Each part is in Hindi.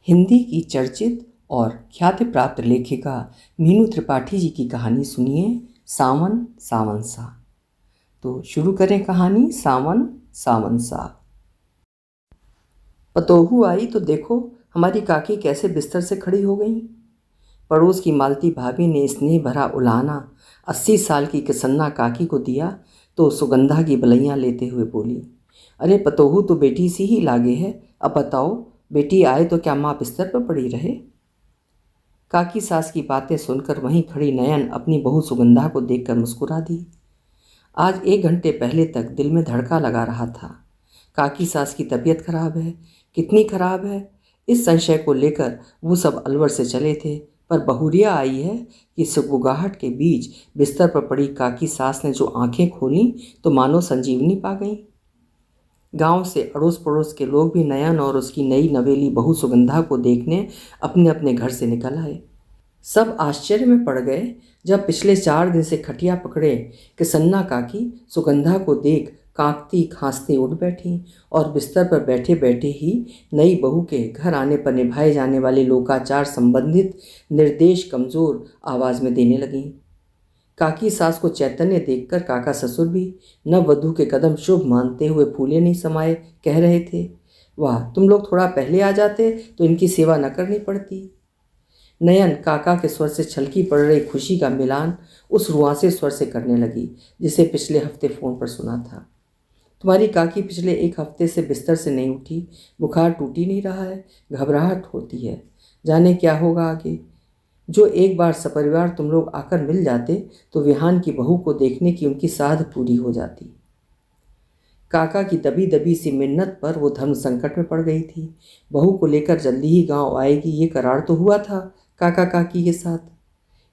हिंदी की चर्चित और ख्याति प्राप्त लेखिका मीनू त्रिपाठी जी की कहानी सुनिए, सावन सावन सा। तो शुरू करें कहानी सावन सावन सा। पतोहू आई तो देखो हमारी काकी कैसे बिस्तर से खड़ी हो गई। पड़ोस की मालती भाभी ने स्नेह भरा उलाहना 80 साल की किसन्ना काकी को दिया तो सुगंधा की बलैयाँ लेते हुए बोली, अरे पतोहू तो बेटी सी ही लागे है, अब बताओ बेटी आए तो क्या माँ बिस्तर पर पड़ी रहे। काकी सास की बातें सुनकर वहीं खड़ी नयन अपनी बहू सुगंधा को देखकर मुस्कुरा दी। आज 1 घंटे पहले तक दिल में धड़का लगा रहा था, काकी सास की तबीयत खराब है। कितनी खराब है, इस संशय को लेकर वो सब अलवर से चले थे, पर बहुरिया आई है कि सुगबुगाहट के बीच बिस्तर पर पड़ी काकी सास ने जो आंखें खोलीं तो मानो संजीवनी पा गईं। गांव से अड़ोस पड़ोस के लोग भी नयन और उसकी नई नवेली बहू सुगंधा को देखने अपने अपने घर से निकल आए। सब आश्चर्य में पड़ गए जब पिछले 4 दिन से खटिया पकड़े किसन्ना काकी सुगंधा को देख कांपती खांसती उठ बैठी और बिस्तर पर बैठे बैठे ही नई बहू के घर आने पर निभाए जाने वाले लोकाचार संबंधित निर्देश कमज़ोर आवाज़ में देने लगीं। काकी सास को चैतन्य देखकर काका ससुर भी नववधू के कदम शुभ मानते हुए फूले नहीं समाये कह रहे थे, वाह तुम लोग थोड़ा पहले आ जाते तो इनकी सेवा न करनी पड़ती। नयन काका के स्वर से छलकी पड़ रही खुशी का मिलान उस रुआंसे स्वर से करने लगी जिसे पिछले हफ्ते फ़ोन पर सुना था। तुम्हारी काकी पिछले 1 हफ्ते से बिस्तर से नहीं उठी, बुखार टूट ही नहीं रहा है, घबराहट होती है, जाने क्या होगा आगे। जो एक बार सपरिवार तुम लोग आकर मिल जाते तो विहान की बहू को देखने की उनकी साध पूरी हो जाती। काका की दबी दबी सी मिन्नत पर वो धर्म संकट में पड़ गई थी। बहू को लेकर जल्दी ही गांव आएगी ये करार तो हुआ था काका काकी के साथ।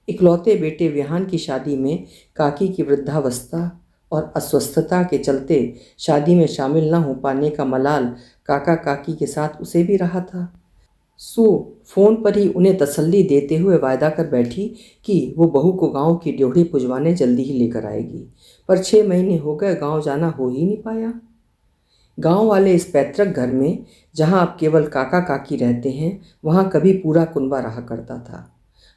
इकलौते बेटे विहान की शादी में काकी की वृद्धावस्था और अस्वस्थता के चलते शादी में शामिल न हो पाने का मलाल काका काकी के साथ उसे भी रहा था। सो फ़ोन पर ही उन्हें तसल्ली देते हुए वायदा कर बैठी कि वो बहू को गांव की ड्योढ़ी पुजवाने जल्दी ही लेकर आएगी, पर 6 महीने हो गए गांव जाना हो ही नहीं पाया। गांव वाले इस पैतृक घर में जहां अब केवल काका काकी रहते हैं, वहां कभी पूरा कुनबा रहा करता था।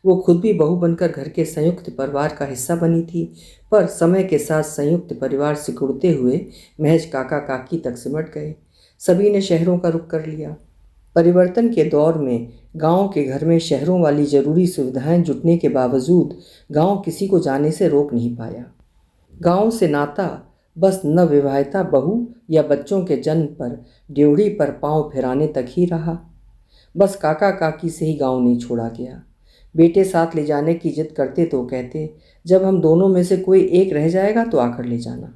वो खुद भी बहू बनकर घर के संयुक्त परिवार का हिस्सा बनी थी, पर समय के साथ संयुक्त परिवार सिकुड़ते हुए महज काका काकी तक सिमट गए। सभी ने शहरों का रुख कर लिया। परिवर्तन के दौर में गांव के घर में शहरों वाली जरूरी सुविधाएं जुटने के बावजूद गांव किसी को जाने से रोक नहीं पाया। गांव से नाता बस नवविवाहिता बहू या बच्चों के जन्म पर ड्योढ़ी पर पांव फिराने तक ही रहा। बस काका काकी से ही गांव नहीं छोड़ा गया। बेटे साथ ले जाने की जिद करते तो कहते, जब हम दोनों में से कोई एक रह जाएगा तो आकर ले जाना।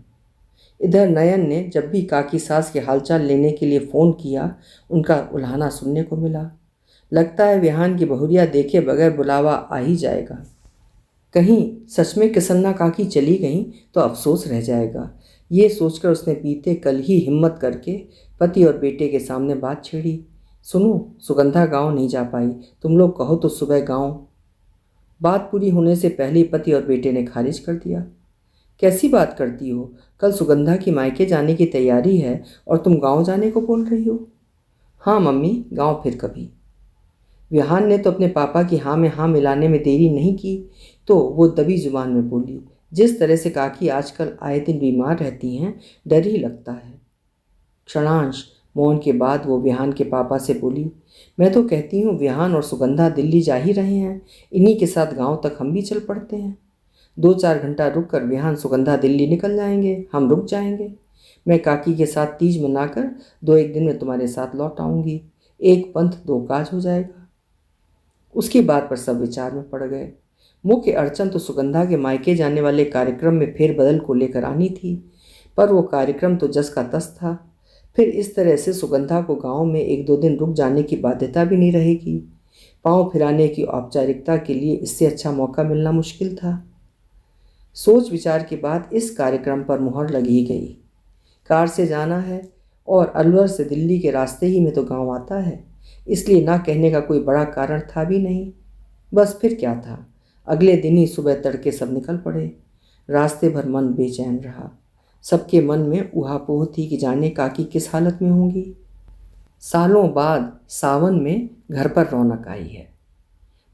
इधर नयन ने जब भी काकी सास के हालचाल लेने के लिए फ़ोन किया, उनका उल्हाना सुनने को मिला। लगता है विहान की बहुरिया देखे बगैर बुलावा आ ही जाएगा। कहीं सच में किसन्ना काकी चली गईं तो अफसोस रह जाएगा, ये सोचकर उसने बीते कल ही हिम्मत करके पति और बेटे के सामने बात छेड़ी। सुनो, सुगंधा गांव नहीं जा पाई, तुम लोग कहो तो सुबह गांव। बात पूरी होने से पहले ही पति और बेटे ने खारिज कर दिया। कैसी बात करती हो, कल सुगंधा की मायके जाने की तैयारी है और तुम गांव जाने को बोल रही हो। हाँ मम्मी, गांव फिर कभी। विहान ने तो अपने पापा की हाँ में हाँ मिलाने में देरी नहीं की तो वो दबी जुबान में बोली, जिस तरह से काकी आजकल आए दिन बीमार रहती हैं, डर ही लगता है। क्षणांश मौन के बाद वो विहान के पापा से बोली, मैं तो कहती हूँ विहान और सुगंधा दिल्ली जा ही रहे हैं, इन्हीं के साथ गांव तक हम भी चल पड़ते हैं। 2-4 घंटा रुक कर विहान सुगंधा दिल्ली निकल जाएंगे, हम रुक जाएंगे। मैं काकी के साथ तीज मनाकर 2-1 दिन में तुम्हारे साथ लौट आऊँगी। एक पंथ 2 काज हो जाएगा। उसकी बात पर सब विचार में पड़ गए। मुख्य अड़चन तो सुगंधा के मायके जाने वाले कार्यक्रम में फेरबदल को लेकर आनी थी, पर वो कार्यक्रम तो जस का तस था। फिर इस तरह से सुगंधा को गांव में 1-2 दिन रुक जाने की बाध्यता भी नहीं रहेगी। पाँव फिराने की औपचारिकता के लिए इससे अच्छा मौका मिलना मुश्किल था। सोच विचार के बाद इस कार्यक्रम पर मुहर लगी गई। कार से जाना है और अलवर से दिल्ली के रास्ते ही में तो गांव आता है, इसलिए ना कहने का कोई बड़ा कारण था भी नहीं। बस फिर क्या था, अगले दिन ही सुबह तड़के सब निकल पड़े। रास्ते भर मन बेचैन रहा। सबके मन में ऊहापोह थी कि जाने काकी किस हालत में होंगी। सालों बाद सावन में घर पर रौनक आई है।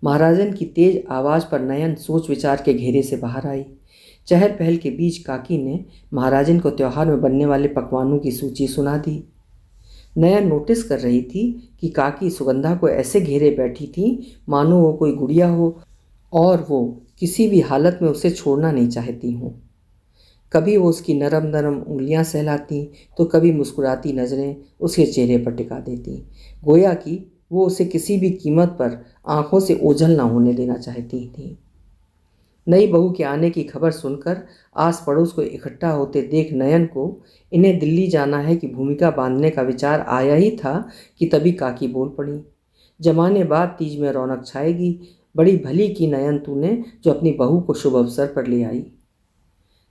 महाराजन की तेज आवाज़ पर नयन सोच विचार के घेरे से बाहर आई। चहल पहल के बीच काकी ने महाराजन को त्योहार में बनने वाले पकवानों की सूची सुना दी। नयन नोटिस कर रही थी कि काकी सुगंधा को ऐसे घेरे बैठी थी मानो वो कोई गुड़िया हो और वो किसी भी हालत में उसे छोड़ना नहीं चाहती हूँ। कभी वो उसकी नरम नरम उंगलियां सहलाती तो कभी मुस्कुराती नज़रें उसके चेहरे पर टिका देती, गोया कि वो उसे किसी भी कीमत पर आंखों से ओझल ना होने देना चाहती थी। नई बहू के आने की खबर सुनकर आस पड़ोस को इकट्ठा होते देख नयन को इन्हें दिल्ली जाना है कि भूमिका बांधने का विचार आया ही था कि तभी काकी बोल पड़ी, जमाने बाद तीज में रौनक छाएगी। बड़ी भली की नयन तूने जो अपनी बहू को शुभ अवसर पर ले आई।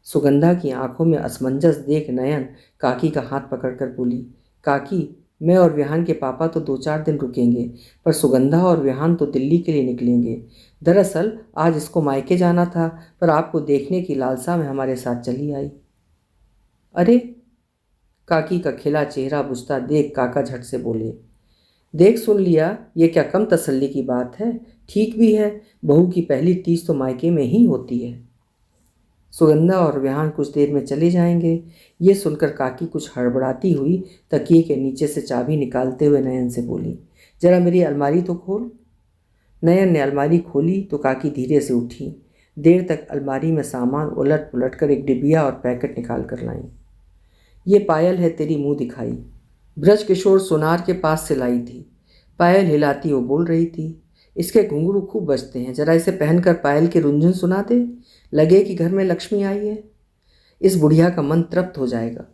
सुगंधा की आंखों में असमंजस देख नयन काकी का हाथ पकड़कर बोली, काकी मैं और विहान के पापा तो 2-4 दिन रुकेंगे, पर सुगंधा और विहान तो दिल्ली के लिए निकलेंगे। दरअसल आज इसको मायके जाना था, पर आपको देखने की लालसा में हमारे साथ चली आई। अरे, काकी का खिला चेहरा बुझता देख काका झट से बोले, देख सुन लिया, ये क्या कम तसल्ली की बात है। ठीक भी है, बहू की पहली तीज तो मायके में ही होती है। सुगंधा और विहान कुछ देर में चले जाएंगे। ये सुनकर काकी कुछ हड़बड़ाती हुई तकिए के नीचे से चाबी निकालते हुए नयन से बोली, जरा मेरी अलमारी तो खोल। नयन ने अलमारी खोली तो काकी धीरे से उठी। देर तक अलमारी में सामान उलट पुलट कर एक डिबिया और पैकेट निकाल कर लाई। ये पायल है तेरी मुंह दिखाई, ब्रज किशोर सोनार के पास से लाई थी। पायल हिलाती वो बोल रही थी, इसके घुंघरू खूब बजते हैं, जरा इसे पहनकर पायल के रुंझुन सुना दे, लगे कि घर में लक्ष्मी आई है। इस बुढ़िया का मन तृप्त हो जाएगा।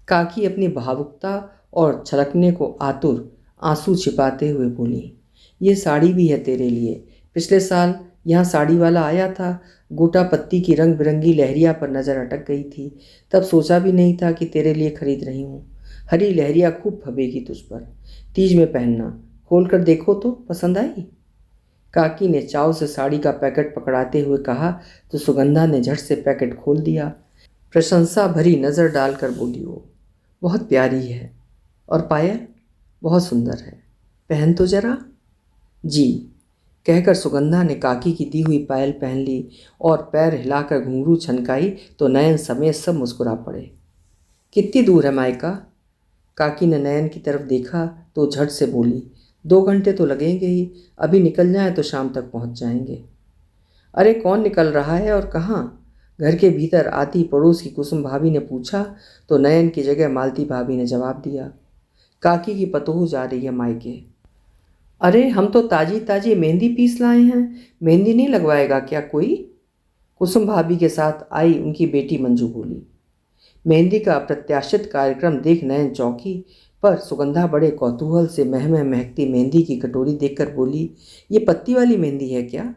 काकी अपनी भावुकता और छलकने को आतुर आंसू छिपाते हुए बोली, ये साड़ी भी है तेरे लिए। पिछले साल यहाँ साड़ी वाला आया था, गोटा पत्ती की रंग बिरंगी लहरिया पर नज़र अटक गई थी। तब सोचा भी नहीं था कि तेरे लिए खरीद रही हूँ। हरी लहरिया खूब फबेगी तुझ पर, तीज में पहनना। खोल कर देखो तो पसंद आई। काकी ने चाव से साड़ी का पैकेट पकड़ाते हुए कहा तो सुगंधा ने झट से पैकेट खोल दिया। प्रशंसा भरी नज़र डालकर बोली, वो बहुत प्यारी है, और पायल बहुत सुंदर है, पहन तो जरा। जी, कहकर सुगंधा ने काकी की दी हुई पायल पहन ली और पैर हिलाकर घुंघरू छनकाई तो नयन समेत सब मुस्कुरा पड़े। कितनी दूर है मायका? काकी ने नयन की तरफ देखा तो झट से बोली, 2 घंटे तो लगेंगे ही, अभी निकल जाएं तो शाम तक पहुंच जाएंगे। अरे कौन निकल रहा है और कहाँ? घर के भीतर आती पड़ोस की कुसुम भाभी ने पूछा तो नयन की जगह मालती भाभी ने जवाब दिया, काकी की पतोहू जा रही है मायके। अरे हम तो ताजी ताजी मेहंदी पीस लाए हैं, मेहंदी नहीं लगवाएगा क्या कोई? कुसुम भाभी के साथ आई उनकी बेटी मंजू बोली। मेहंदी का अप्रत्याशित कार्यक्रम देख नयन चौंकी, पर सुगंधा बड़े कौतूहल से महकती मेहंदी की कटोरी देखकर बोली, ये पत्ती वाली मेहंदी है क्या?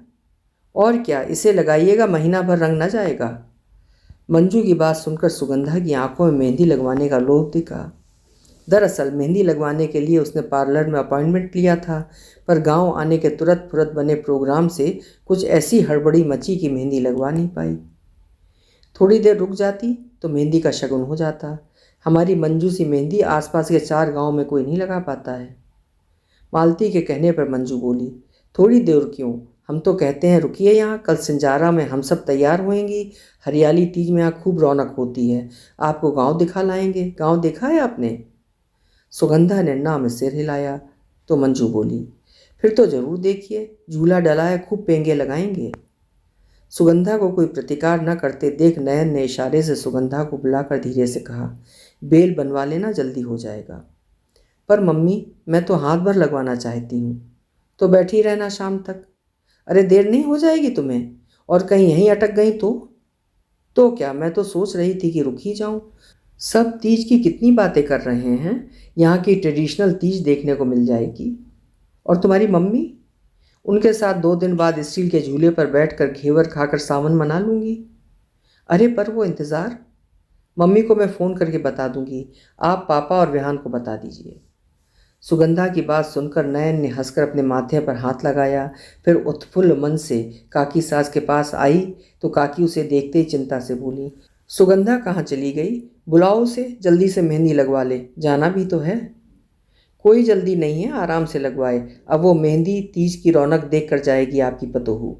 और क्या, इसे लगाइएगा, महीना भर रंग न जाएगा। मंजू की बात सुनकर सुगंधा की आंखों में मेहंदी लगवाने का लोभ दिखा। दरअसल मेहंदी लगवाने के लिए उसने पार्लर में अपॉइंटमेंट लिया था, पर गांव आने के तुरंत फुरत बने प्रोग्राम से कुछ ऐसी हड़बड़ी मची कि मेहंदी लगवा नहीं पाई। थोड़ी देर रुक जाती तो मेहंदी का शगुन हो जाता। हमारी मंजू सी मेहंदी आसपास के 4 गांव में कोई नहीं लगा पाता है। मालती के कहने पर मंजू बोली, थोड़ी देर क्यों, हम तो कहते हैं रुकिए यहाँ, कल सिंजारा में हम सब तैयार होएंगी। हरियाली तीज में यहाँ खूब रौनक होती है, आपको गांव दिखा लाएंगे। गांव देखा है आपने? सुगंधा ने ना में सिर हिलाया तो मंजू बोली, फिर तो ज़रूर देखिए, झूला डला है, खूब पेंगे लगाएंगे। सुगंधा को कोई प्रतिकार न करते देख नयन ने इशारे से सुगंधा को बुलाकर धीरे से कहा, बेल बनवा लेना, जल्दी हो जाएगा। पर मम्मी मैं तो हाथ भर लगवाना चाहती हूँ। तो बैठी रहना शाम तक। अरे देर नहीं हो जाएगी तुम्हें? और कहीं यहीं अटक गई तो क्या, मैं तो सोच रही थी कि रुक ही जाऊँ। सब तीज की कितनी बातें कर रहे हैं, यहाँ की ट्रेडिशनल तीज देखने को मिल जाएगी। और तुम्हारी मम्मी? उनके साथ 2 दिन बाद स्टील के झूले पर बैठकर घेवर खाकर सावन मना लूँगी। अरे पर वो इंतज़ार, मम्मी को मैं फ़ोन करके बता दूँगी, आप पापा और विहान को बता दीजिए। सुगंधा की बात सुनकर नयन ने हंसकर अपने माथे पर हाथ लगाया, फिर उत्फुल्ल मन से काकी सास के पास आई तो काकी उसे देखते ही चिंता से बोली, सुगंधा कहाँ चली गई? बुलाओ उसे, जल्दी से मेहंदी लगवा ले, जाना भी तो है। कोई जल्दी नहीं है, आराम से लगवाए। अब वो मेहंदी तीज की रौनक देख कर जाएगी आपकी पतोहू।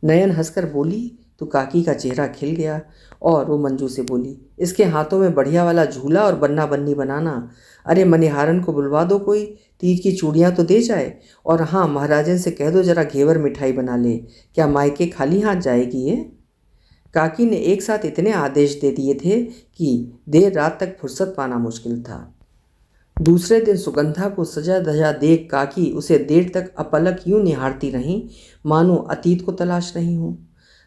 नयन हंसकर बोली तो काकी का चेहरा खिल गया और वो मंजू से बोली, इसके हाथों में बढ़िया वाला झूला और बन्ना बन्नी बनाना। अरे मनिहारन को बुलवा दो, कोई तीज की चूड़ियाँ तो दे जाए। और हाँ, महाराजन से कह दो जरा घेवर मिठाई बना ले। क्या मायके खाली हाथ जाएगी ये? काकी ने एक साथ इतने आदेश दे दिए थे कि देर रात तक फुर्सत पाना मुश्किल था। दूसरे दिन सुगंधा को सजा धजा देख काकी उसे देर तक अपलक यूं निहारती रहीं मानो अतीत को तलाश रही हूँ।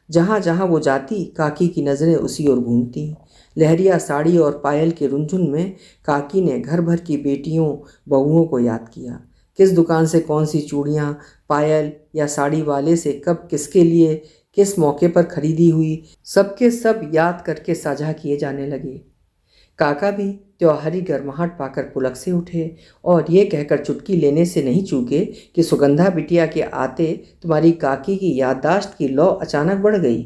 जहाँ जहाँ वो जाती काकी की नज़रें उसी ओर घूमती। लहरिया साड़ी और पायल के रुंझुन में काकी ने घर भर की बेटियों बहुओं को याद किया। किस दुकान से कौन सी चूड़ियाँ, पायल या साड़ी वाले से कब किसके लिए किस मौके पर खरीदी हुई, सबके सब याद करके साझा किए जाने लगे। काका भी त्योहारी गर्माहट पाकर पुलक से उठे और ये कहकर चुटकी लेने से नहीं चूके कि सुगंधा बिटिया के आते तुम्हारी काकी की याददाश्त की लौ अचानक बढ़ गई।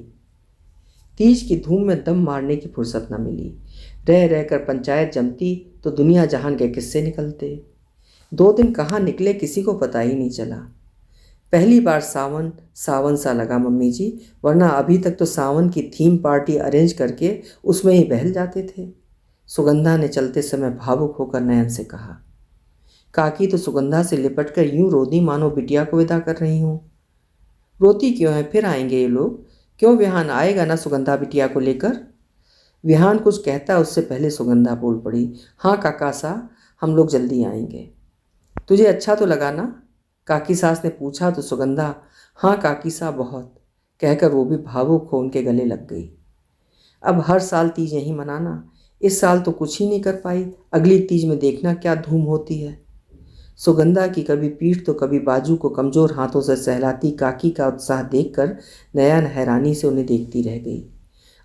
तीज की धूम में दम मारने की फुर्सत न मिली। रह रहकर पंचायत जमती तो दुनिया जहान के किस्से निकलते। 2 दिन कहाँ निकले किसी को पता ही नहीं चला। पहली बार सावन सावन सा लगा मम्मी जी, वरना अभी तक तो सावन की थीम पार्टी अरेंज करके उसमें ही बहल जाते थे। सुगंधा ने चलते समय भावुक होकर नयन से कहा। काकी तो सुगंधा से लिपटकर यूं रोदी मानो बिटिया को विदा कर रही हूँ। रोती क्यों है, फिर आएंगे ये लोग। क्यों, विहान आएगा ना सुगंधा बिटिया को लेकर? विहान कुछ कहता उससे पहले सुगंधा बोल पड़ी, हाँ काका सा, हम लोग जल्दी आएंगे। तुझे अच्छा तो लगा ना? काकी सास ने पूछा तो सुगंधा हाँ काकी सा बहुत कहकर वो भी भावुक हो उनके गले लग गई। अब हर साल तीज यहीं मनाना, इस साल तो कुछ ही नहीं कर पाई, अगली तीज में देखना क्या धूम होती है। सुगंधा की कभी पीठ तो कभी बाजू को कमज़ोर हाथों से सहलाती काकी का उत्साह देखकर नयन हैरानी से उन्हें देखती रह गई।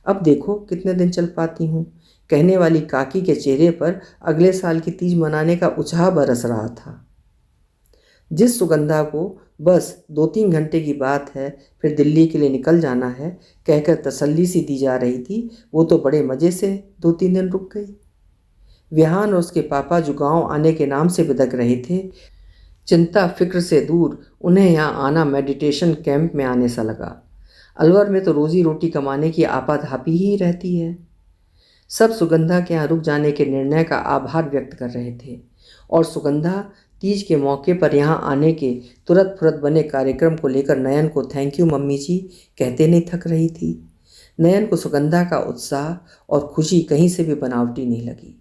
अब देखो कितने दिन चल पाती हूँ, कहने वाली काकी के चेहरे पर अगले साल की तीज मनाने का उत्साह बरस रहा था। जिस सुगंधा को बस 2-3 घंटे की बात है, फिर दिल्ली के लिए निकल जाना है कहकर तसल्ली सी दी जा रही थी, वो तो बड़े मज़े से 2-3 दिन रुक गई। विहान और उसके पापा जो गांव आने के नाम से बिदक रहे थे, चिंता फिक्र से दूर उन्हें यहाँ आना मेडिटेशन कैंप में आने सा लगा। अलवर में तो रोज़ी रोटी कमाने की आपाधापी ही रहती है। सब सुगंधा के यहाँ रुक जाने के निर्णय का आभार व्यक्त कर रहे थे और सुगंधा तीज के मौके पर यहाँ आने के तुरंत फुरत बने कार्यक्रम को लेकर नयन को थैंक यू मम्मी जी कहते नहीं थक रही थी। नयन को सुगंधा का उत्साह और खुशी कहीं से भी बनावटी नहीं लगी।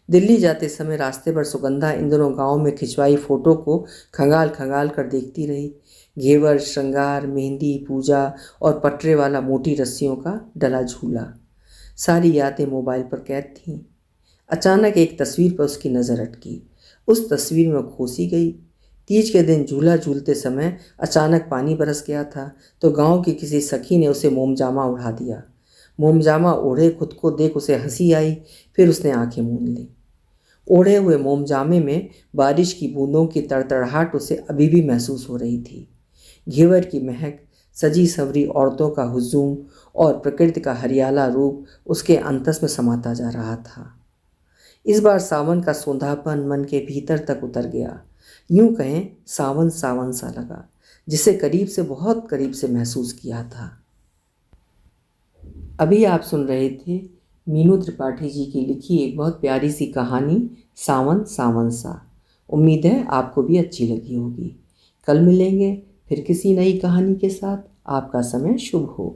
दिल्ली जाते समय रास्ते पर सुगंधा इन दोनों गाँव में खिंचवाई फ़ोटो को खंगाल खंगाल कर देखती रही। घेवर, श्रृंगार, मेहंदी, पूजा और पटरे वाला मोटी रस्सियों का डला झूला, सारी यादें मोबाइल पर कैद थीं। अचानक एक तस्वीर पर उसकी नज़र अटकी। उस तस्वीर में खोसी गई। तीज के दिन झूला झूलते समय अचानक पानी बरस गया था तो गांव की किसी सखी ने उसे मोमजामा उड़ा दिया। मोमजामा ओढ़े खुद को देख उसे हंसी आई, फिर उसने आंखें मूंद ली। ओढ़े हुए मोमजामे में बारिश की बूंदों की तड़तड़ाहट उसे अभी भी महसूस हो रही थी। घेवर की महक, सजी संवरी औरतों का हुजूम और प्रकृति का हरियाला रूप उसके अंतस में समाता जा रहा था। इस बार सावन का सोंधापन मन के भीतर तक उतर गया। यूं कहें सावन सावन सा लगा, जिसे करीब से बहुत करीब से महसूस किया था। अभी आप सुन रहे थे मीनू त्रिपाठी जी की लिखी एक बहुत प्यारी सी कहानी सावन सावन सा। उम्मीद है आपको भी अच्छी लगी होगी। कल मिलेंगे फिर किसी नई कहानी के साथ। आपका समय शुभ हो।